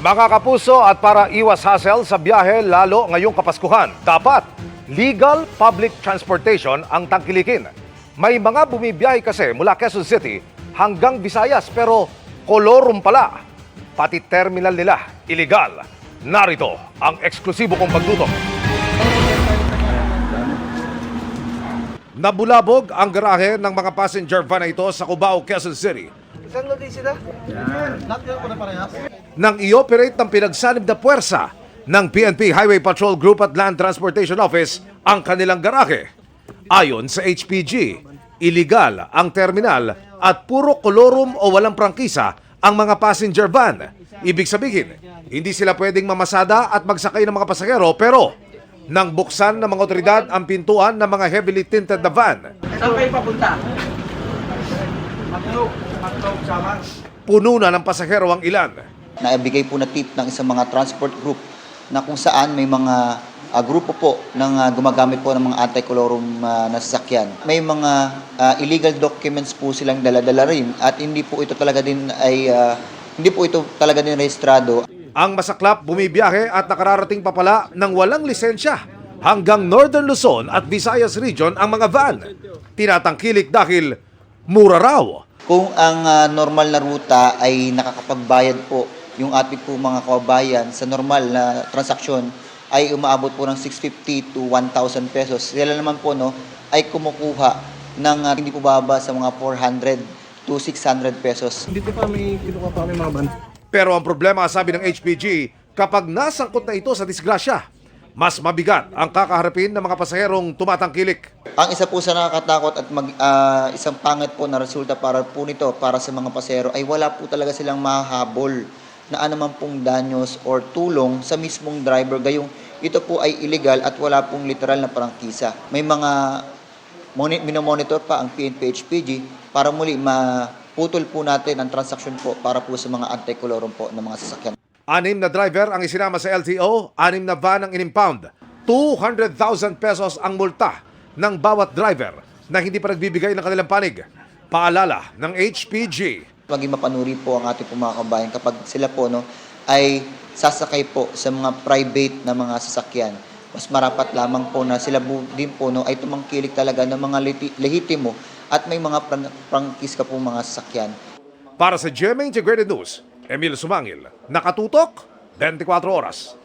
Mga kapuso, at para iwas hassle sa biyahe lalo ngayong Kapaskuhan, dapat legal public transportation ang tangkilikin. May mga bumibiyahe kasi mula Quezon City hanggang Visayas pero kolorum pala. Pati terminal nila, illegal. Narito ang eksklusibo kong pagtutok. Nabulabog ang garahe ng mga passenger van na ito sa Cubao, Quezon City. Isang lodi sila? Lahat yun po na parehas? Nang i-operate ng pinagsanib na puwersa ng PNP Highway Patrol Group at Land Transportation Office ang kanilang garahe. Ayon sa HPG, illegal ang terminal at puro kolorum o walang prangkisa ang mga passenger van. Ibig sabihin, hindi sila pwedeng mamasada at magsakay ng mga pasahero pero nang buksan ng mga otoridad ang pintuan ng mga heavily tinted na van, Saan kayo papunta? Matlog sama. puno na ng pasahero ang ilan. Naibigay po na tip ng isang mga transport group na kung saan may mga grupo po ng gumagamit po ng mga anti-colorum na sasakyan. May mga illegal documents po silang dala-dala rin at hindi po ito talaga din rehistrado. Ang masaklap bumibiyahe at nakararating pa pala ng walang lisensya hanggang Northern Luzon at Visayas Region ang mga van. Tinatangkilik dahil mura raw. Kung ang normal na ruta ay nakakapagbayad po yung ating po mga kababayan sa normal na transaksyon ay umaabot po ng 650 to 1,000 pesos. Sila naman po ay kumukuha ng hindi po baba sa mga 400 to 600 pesos. Dito pa may kinuha pa kami mga van. Pero ang problema, sabi ng HPG, kapag nasangkot na ito sa disgrasya, mas mabigat ang kakaharapin ng mga pasaherong tumatangkilik. Ang isa po sa nakakatakot at isang pangit po na resulta para po nito para sa mga pasahero ay wala po talaga silang mahahabol na anuman pong danyos or tulong sa mismong driver gayong ito po ay illegal at wala pong literal na prangkisa. May mga minomonitor pa ang PNP HPG para muli maputol po natin ang transaksyon po para po sa mga anti-colorum po ng mga sasakyan. 6 na driver ang isinama sa LTO, 6 na van ang inimpound. 200,000 pesos ang multa ng bawat driver na hindi pa nagbibigay ng kanilang panig. Paalala ng HPG. Maging mapanuri po ang ating mga kabayan kapag sila po ay sasakay po sa mga private na mga sasakyan. Mas marapat lamang po na sila din po ay tumangkilik talaga ng mga lehitimo at may mga prangkis ka po mga sasakyan. Para sa GMA Integrated News, Emil Sumangil, nakatutok 24 oras.